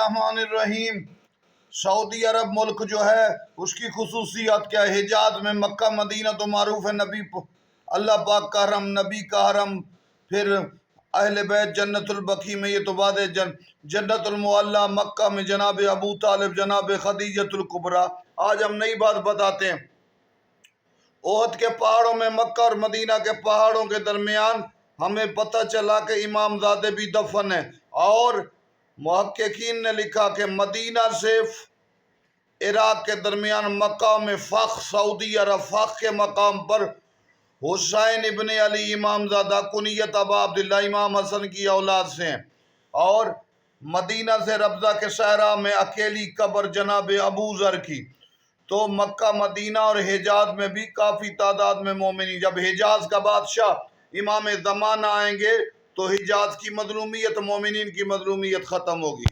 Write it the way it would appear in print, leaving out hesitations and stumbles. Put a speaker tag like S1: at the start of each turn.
S1: बिस्मिल्लाहिर्रहमानिर्रहीम। सऊदी अरब मुल्क जो है उसकी खुसूसियत क्या है? हिजाज में मक्का मदीना तो मारूफ है, नबी अल्लाह पाक का हरम, नबी का हरम, फिर अहले बैत जन्नतुल बकी में, ये तो बाद जन्नतुल मुअल्ला मक्का में जनाब अबू तालिब, जनाब खदीजतुल कुबरा। आज हम नई बात बताते हैं। ओहद के पहाड़ों में, मक्का और मदीना के पहाड़ों के दरमियान हमें पता चला कि इमामजादे भी दफन है, और मुहक्किकीन ने लिखा कि मदीना से इराक के दरमियान मक्का में फ़ख, सऊदी अरब फ़ख के मकाम पर हुसैन इब्ने अली इमामजादा कुनियत अबा अब्दुल्ला इमाम हसन की औलाद से हैं, और मदीना से रब्ज़ा के सहरा में अकेली कब्र जनाब अबू ज़र की। तो मक्का, मदीना और हिजाज में भी काफ़ी तादाद में मोमिनी। जब हिजाज का बादशाह इमाम ज़माना आएंगे तो हिजाज की मज़लूमियत, मोमिनीन की मज़लूमियत ख़त्म होगी।